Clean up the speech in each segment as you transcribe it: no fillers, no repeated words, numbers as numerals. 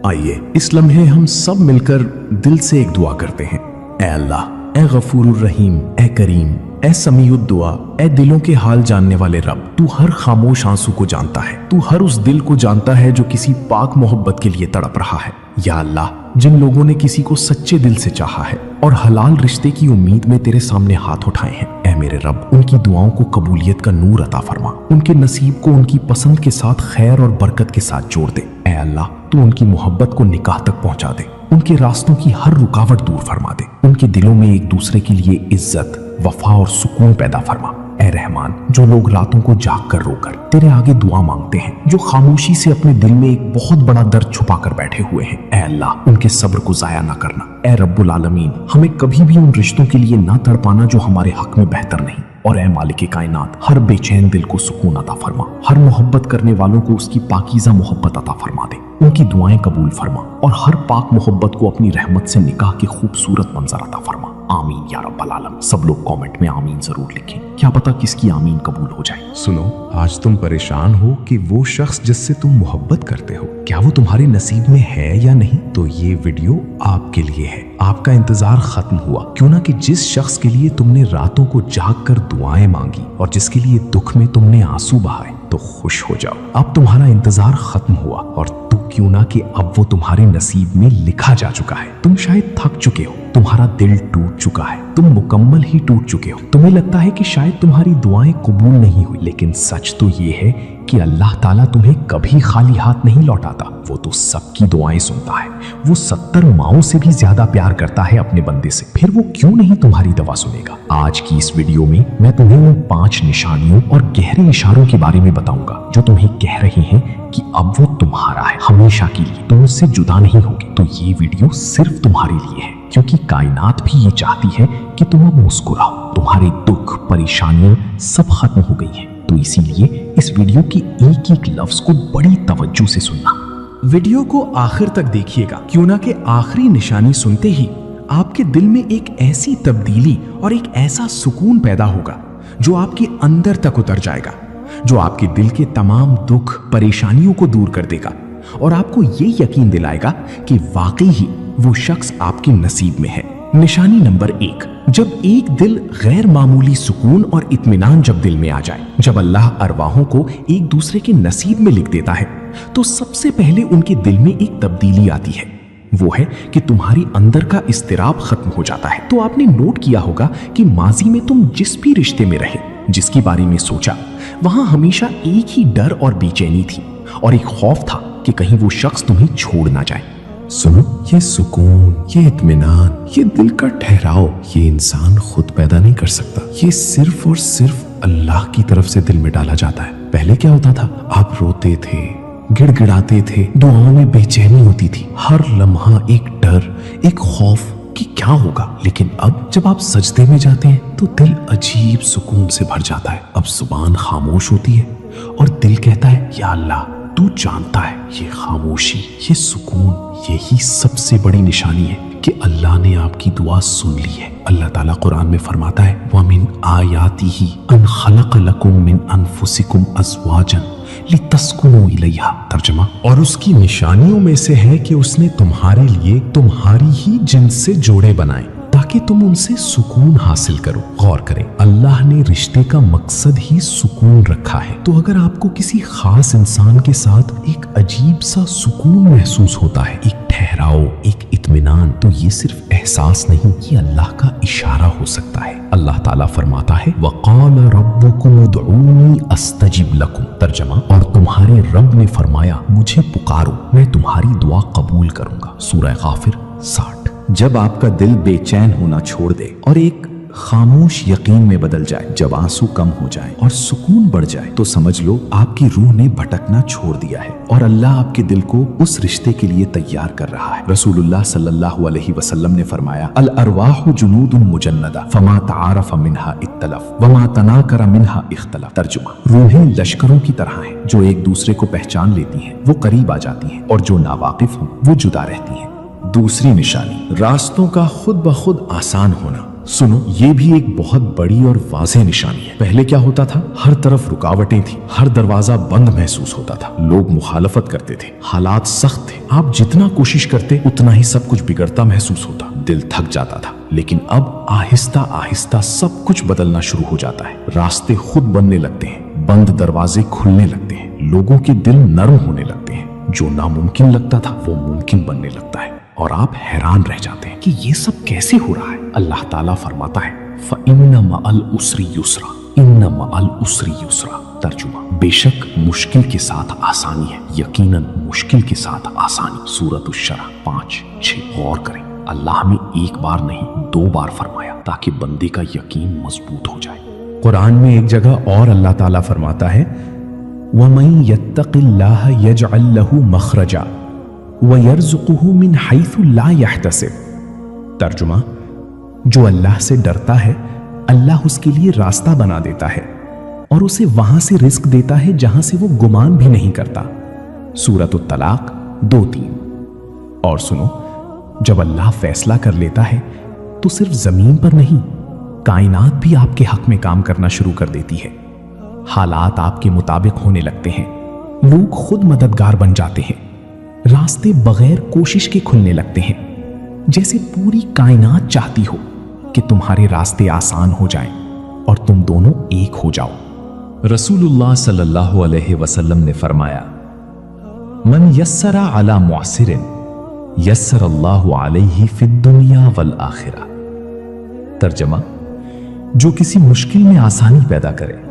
आइए इस लम्हे हम सब मिलकर दिल से एक दुआ करते हैं। ऐ अल्लाह, ऐ गफूरुर रहीम, ऐ करीम, ऐ समीउद दुआ, ऐ दिलों के हाल जानने वाले रब, तू हर खामोश आंसू को जानता है। तू हर उस दिल को जानता है जो किसी पाक मोहब्बत के लिए तड़प रहा है। या अल्लाह, जिन लोगों ने किसी को सच्चे दिल से चाहा है और हलाल रिश्ते की उम्मीद में तेरे सामने हाथ उठाए हैं, ऐ मेरे रब, उनकी दुआओं को कबूलियत का नूर अता फरमा। उनके नसीब को उनकी पसंद के साथ खैर और बरकत के साथ जोड़ दे। ऐ अल्लाह, तू उनकी मोहब्बत को निकाह तक पहुंचा दे। उनके रास्तों की हर रुकावट दूर फरमा दे। उनके दिलों में एक दूसरे के लिए इज्जत, वफा और सुकून पैदा फरमा। ऐ रहमान, जो लोग रातों को जाग कर रोकर तेरे आगे दुआ मांगते हैं, जो खामोशी से अपने दिल में एक बहुत बड़ा दर्द छुपा कर बैठे हुए हैं, ऐ अल्लाह, उनके सब्र को जाया ना करना। ऐ रब्बुल आलमीन, हमें कभी भी उन रिश्तों के लिए ना तड़पाना जो हमारे हक में बेहतर नहीं। और ऐ मालिक कायनात, हर बेचैन दिल को सुकून अता फरमा। हर मोहब्बत करने वालों को उसकी पाकीज़ा मोहब्बत अता फरमा दे। उनकी दुआएं कबूल फरमा और हर पाक मोहब्बत को अपनी रहमत से निकाह के खूबसूरत मंजर अता फरमा। आमीन या रब्बल आलम। सब लोग कमेंट में आमीन जरूर लिखें, क्या पता किसकी आमीन कबूल हो जाए। सुनो, आज तुम परेशान हो कि वो शख्स जिससे तुम मोहब्बत करते हो, क्या वो तुम्हारे नसीब में है या नहीं? तो ये वीडियो आपके लिए है। आपका इंतजार खत्म हुआ। क्यों ना कि जिस शख्स के लिए तुमने रातों को जाग कर दुआएं मांगी और जिसके लिए दुख में तुमने आंसू बहाए, तो खुश हो जाओ, अब तुम्हारा इंतजार खत्म हुआ। और तू क्यों ना कि अब वो तुम्हारे नसीब में लिखा जा चुका है। तुम शायद थक चुके हो, तुम्हारा दिल टूट चुका है, तुम मुकम्मल ही टूट चुके हो। तुम्हें लगता है कि शायद तुम्हारी दुआएं कबूल नहीं हुई, लेकिन सच तो ये है कि अल्लाह ताला तुम्हें कभी खाली हाथ नहीं लौटाता। वो तो सबकी दुआएं सुनता है। वो 70 माओं से भी ज्यादा प्यार करता है अपने बंदे से। फिर वो क्यों नहीं तुम्हारी दवा सुनेगा? आज की इस वीडियो में मैं तुम्हें उन 5 निशानियों और गहरे इशारों के बारे में बताऊंगा जो तुम्हें कह रहे हैं कि अब वो तुम्हारा है हमेशा के लिए, तुम उससे जुदा नहीं होगी। तो ये वीडियो सिर्फ तुम्हारे लिए है, क्योंकि कायनात भी ये चाहती है कि तुम अब मुस्कुराओ। तुम्हारे दुख, परेशानियां सब खत्म हो गई हैं। तो इसीलिए इस वीडियो की एक एक लफ्ज को बड़ी तवज्जो से सुनना। वीडियो को आखिर तक देखिएगा, क्यों ना कि आखिरी निशानी सुनते ही आपके दिल में एक ऐसी तब्दीली और एक ऐसा सुकून पैदा होगा जो आपके अंदर तक उतर जाएगा, जो आपके दिल के तमाम दुख, परेशानियों को दूर कर देगा और आपको ये यकीन दिलाएगा कि वाकई ही वो शख्स आपके नसीब में है। निशानी नंबर 1, जब एक दिल गैर मामूली सुकून और इत्मीनान जब दिल में आ जाए, जब अल्लाह अरवाहों को एक दूसरे के नसीब में लिख देता है, तो सबसे पहले उनके दिल में एक तब्दीली आती है। वो है कि तुम्हारी अंदर का इस्तिराब खत्म हो जाता है। तो आपने नोट किया होगा कि माजी में तुम जिस भी रिश्ते में रहे, जिसके बारे में सोचा, वहां हमेशा एक ही डर और बेचैनी थी और एक खौफ था कि कहीं वो शख्स तुम्हें छोड़ ना जाए। सुनो, ये सुकून, ये इत्मीनान, ये दिल का ठहराव, ये इंसान खुद पैदा नहीं कर सकता। ये सिर्फ और सिर्फ अल्लाह की तरफ से दिल में डाला जाता है। पहले क्या होता था? आप रोते थे, गिड़गिड़ाते थे, दुआओं में बेचैनी होती थी, हर लम्हा एक डर, एक खौफ कि क्या होगा। लेकिन अब जब आप सजदे में जाते हैं तो दिल अजीब सुकून से भर जाता है। अब जुबान खामोश होती है और दिल कहता है, या अल्लाह, तू जानता है। ये खामोशी, ये सुकून, यही सबसे बड़ी निशानी है कि अल्लाह ने आपकी दुआ सुन ली है। अल्लाह ताला कुरान में फरमाता है, वमिन आयातिही अन खलक़ लकुम मिन अनफुसिकुम अज़वाजन लितस्कुनू इलैहा। तर्जुमा, और उसकी निशानियों में से है कि उसने तुम्हारे लिए तुम्हारी ही जिन्स से जोड़े बनाए ताकि तुम उनसे सुकून हासिल करो। गौर करें, अल्लाह ने रिश्ते का मकसद ही सुकून रखा है। तो अगर आपको किसी खास इंसान के साथ एक अजीब सा सुकून महसूस होता है, एक ठहराव, एक इत्मीनान, तो ये सिर्फ एहसास नहीं, ये अल्लाह का इशारा हो सकता है। अल्लाह ताला फरमाता है, वक़ाल रब्बुकुम उदऊनी अस्तजिब लकुम। तर्जुमा, और तुम्हारे रब ने फरमाया, मुझे पुकारो, मैं तुम्हारी दुआ कबूल करूंगा। सूरह गाफिर 60। जब आपका दिल बेचैन होना छोड़ दे और एक खामोश यकीन में बदल जाए, जब आंसू कम हो जाए और सुकून बढ़ जाए, तो समझ लो आपकी रूह ने भटकना छोड़ दिया है और अल्लाह आपके दिल को उस रिश्ते के लिए तैयार कर रहा है। रसूलुल्लाह सल्लल्लाहु अलैहि वसल्लम ने फरमाया, अल अरवाहु जुनूदुन मुजन्नदा फमा तआरफ मिनहा इत्तलफ वमा तनाकर मिनहा इख्तलफ। तर्जुमा, रूहें लश्करों की तरह हैं, जो एक दूसरे को पहचान लेती हैं, वो करीब आ जाती हैं, और जो नावाकिफ हों वो जुदा रहती हैं। दूसरी निशानी, रास्तों का खुद ब खुद आसान होना। सुनो, ये भी एक बहुत बड़ी और वाज़ेह निशानी है। पहले क्या होता था, हर तरफ रुकावटें थी, हर दरवाजा बंद महसूस होता था, लोग मुखालफत करते थे, हालात सख्त थे, आप जितना कोशिश करते उतना ही सब कुछ बिगड़ता महसूस होता, दिल थक जाता था। लेकिन अब आहिस्ता आहिस्ता सब कुछ बदलना शुरू हो जाता है, रास्ते खुद बनने लगते हैं, बंद दरवाजे खुलने लगते हैं, लोगों के दिल नरम होने लगते हैं, जो नामुमकिन लगता था वो मुमकिन बनने लगता है, और आप हैरान रह जाते हैं कि ये सब कैसे हो रहा है। अल्लाह ताला फरमाता है, फ़इन्न मअल उसरी युसरा, इन्न मअल उसरी युसरा। तर्जुमा, बेशक मुश्किल के साथ आसानी है, यकीनन मुश्किल के साथ आसानी। सूरत अश-शरह 5-6। गौर करें, अल्लाह ने एक बार नहीं 2 बार फरमाया ताकि बंदे का यकीन मजबूत हो जाए। कुरान में एक जगह और अल्लाह ताला फरमाता है, वमन यत्तक़िल्लाह यजअल लहू मखरजा वयर्ज़ुक़ुहु मिन हैथु ला यहतसिब। तर्जुमा, जो अल्लाह से डरता है अल्लाह उसके लिए रास्ता बना देता है और उसे वहां से रिस्क देता है जहां से वो गुमान भी नहीं करता। सूरत अत-तलाक 2-3। और सुनो, जब अल्लाह फैसला कर लेता है तो सिर्फ जमीन पर नहीं, कायनात भी आपके हक में काम करना शुरू कर देती है। हालात आपके मुताबिक होने लगते हैं, लोग खुद मददगार बन जाते हैं, रास्ते बगैर कोशिश के खुलने लगते हैं, जैसे पूरी कायनात चाहती हो कि तुम्हारे रास्ते आसान हो जाएं और तुम दोनों एक हो जाओ। रसूलुल्लाह सल्लल्लाहु अलैहि वसल्लम ने फरमाया, मन यस्सरा अला मुअस्सिरिन यस्सरल्लाहु अलैहि फिद दुनिया वल आखिरा। तर्जमा, जो किसी मुश्किल में आसानी पैदा करे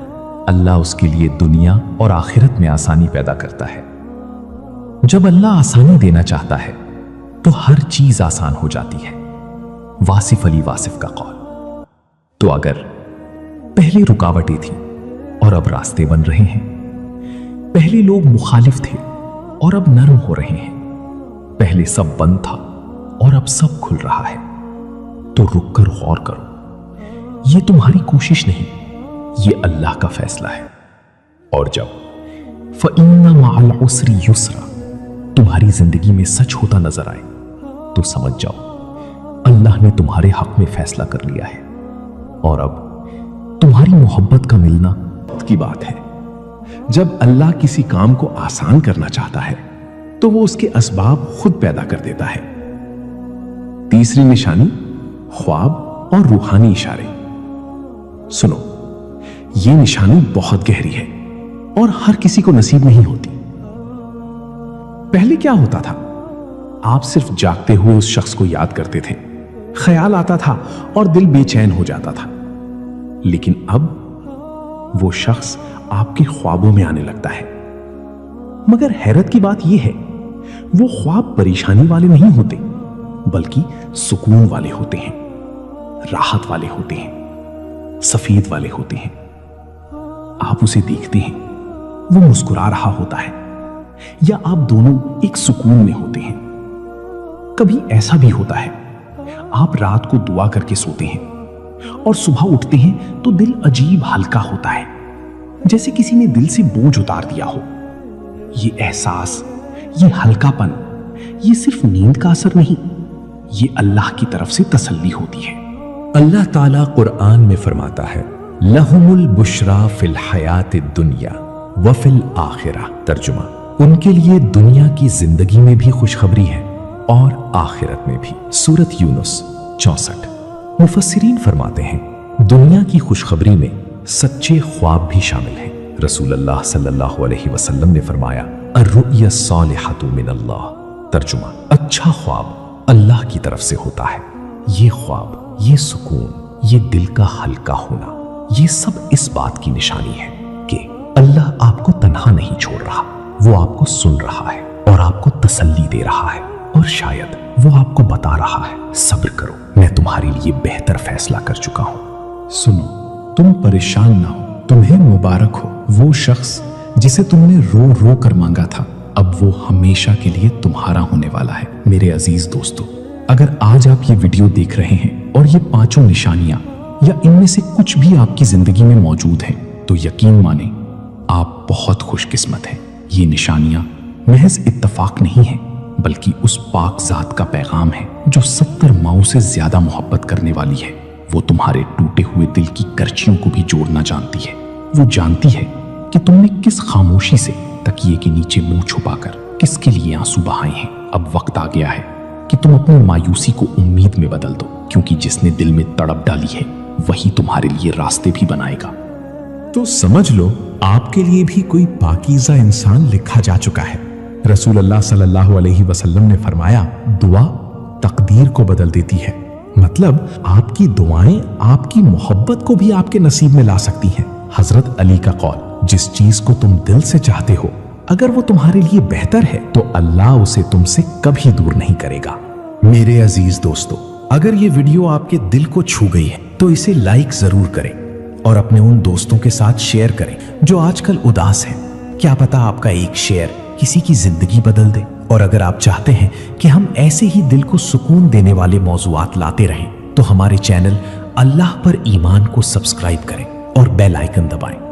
अल्लाह उसके लिए दुनिया और आखिरत में आसानी पैदा करता है। जब अल्लाह आसानी देना चाहता है तो हर चीज आसान हो जाती है। वासिफ अली वासिफ का कौल। तो अगर पहले रुकावटें थी और अब रास्ते बन रहे हैं, पहले लोग मुखालिफ थे और अब नरम हो रहे हैं, पहले सब बंद था और अब सब खुल रहा है, तो रुक कर गौर करो, ये तुम्हारी कोशिश नहीं, ये अल्लाह का फैसला है। और जब फ़इन्न मअल उसरी युसरा तुम्हारी जिंदगी में सच होता नजर आए तो समझ जाओ अल्लाह ने तुम्हारे हक में फैसला कर लिया है, और अब तुम्हारी मोहब्बत का मिलना की बात है। जब अल्लाह किसी काम को आसान करना चाहता है तो वो उसके असबाब खुद पैदा कर देता है। तीसरी निशानी, ख्वाब और रूहानी इशारे। सुनो, ये निशानी बहुत गहरी है और हर किसी को नसीब नहीं होती। पहले क्या होता था, आप सिर्फ जागते हुए उस शख्स को याद करते थे, ख्याल आता था और दिल बेचैन हो जाता था। लेकिन अब वो शख्स आपके ख्वाबों में आने लगता है। मगर हैरत की बात यह है, वो ख्वाब परेशानी वाले नहीं होते, बल्कि सुकून वाले होते हैं, राहत वाले होते हैं, सफेद वाले होते हैं। आप उसे देखते हैं, वो मुस्कुरा रहा होता है, या आप दोनों एक सुकून में होते हैं। कभी ऐसा भी होता है, आप रात को दुआ करके सोते हैं और सुबह उठते हैं तो दिल अजीब हल्का होता है, जैसे किसी ने दिल से बोझ उतार दिया हो। ये एहसास, ये हल्कापन, ये सिर्फ नींद का असर नहीं, ये अल्लाह की तरफ से तसल्ली होती है। अल्लाह ताला कुरान में फरमाता है, लहुमुल बुशरा फिल हयात दुनिया व फिल आखिरा। तर्जुमा, उनके लिए दुनिया की जिंदगी में भी खुशखबरी है और आखिरत में भी। सूरत यूनुस 64। मुफस्सिरीन फरमाते हैं, दुनिया की खुशखबरी में सच्चे ख्वाब भी शामिल हैं। रसूलुल्लाह सल्लल्लाहु अलैहि वसल्लम ने फरमाया, अर्रुया सालिहतु मिनल्लाह। तर्जुमा, अच्छा ख्वाब अल्लाह की तरफ से होता है। ये ख्वाब, ये सुकून, ये दिल का हल्का होना, ये सब इस बात की निशानी है कि अल्लाह आपको तन्हा नहीं छोड़ रहा, वो आपको सुन रहा है और आपको तसल्ली दे रहा है, और शायद वो आपको बता रहा है, सब्र करो, मैं तुम्हारे लिए बेहतर फैसला कर चुका हूं। सुनो, तुम परेशान ना हो, तुम्हें मुबारक हो। वो शख्स जिसे तुमने रो रो कर मांगा था, अब वो हमेशा के लिए तुम्हारा होने वाला है। मेरे अजीज दोस्तों, अगर आज आप ये वीडियो देख रहे हैं और ये 5 निशानियां या इनमें से कुछ भी आपकी जिंदगी में मौजूद हैं, तो यकीन माने आप बहुत खुशकिस्मत हैं। ये निशानियां महज इत्तफाक नहीं है, बल्कि उस पाक जात का पैगाम है जो 70 माओं से ज्यादा मोहब्बत करने वाली है वो तुम्हारे टूटे हुए दिल की करचियों को भी जोड़ना जानती है। वो जानती है कि तुमने किस खामोशी से तकिए के नीचे मुंह छुपाकर किसके लिए आंसू बहाए हैं। अब वक्त आ गया है कि तुम अपनी मायूसी को उम्मीद में बदल दो, क्योंकि जिसने दिल में तड़प डाली है वही तुम्हारे लिए रास्ते भी बनाएगा। तो समझ लो आपके लिए भी कोई पाकीज़ा इंसान लिखा जा चुका है। रसूल अल्लाह सल्लल्लाहु अलैहि वसल्लम ने फरमाया, दुआ तकदीर को बदल देती है। मतलब आपकी दुआएं आपकी मोहब्बत को भी आपके नसीब में ला सकती हैं। हजरत अली का कौल, जिस चीज को तुम दिल से चाहते हो अगर वो तुम्हारे लिए बेहतर है तो अल्लाह उसे तुमसे कभी दूर नहीं करेगा। मेरे अजीज दोस्तों, अगर ये वीडियो आपके दिल को छू गई है तो इसे लाइक जरूर करें और अपने उन दोस्तों के साथ शेयर करें जो आजकल उदास हैं। क्या पता आपका एक शेयर किसी की जिंदगी बदल दे। और अगर आप चाहते हैं कि हम ऐसे ही दिल को सुकून देने वाले मौज़ूआत लाते रहें तो हमारे चैनल अल्लाह पर ईमान को सब्सक्राइब करें और बेल आइकन दबाएं।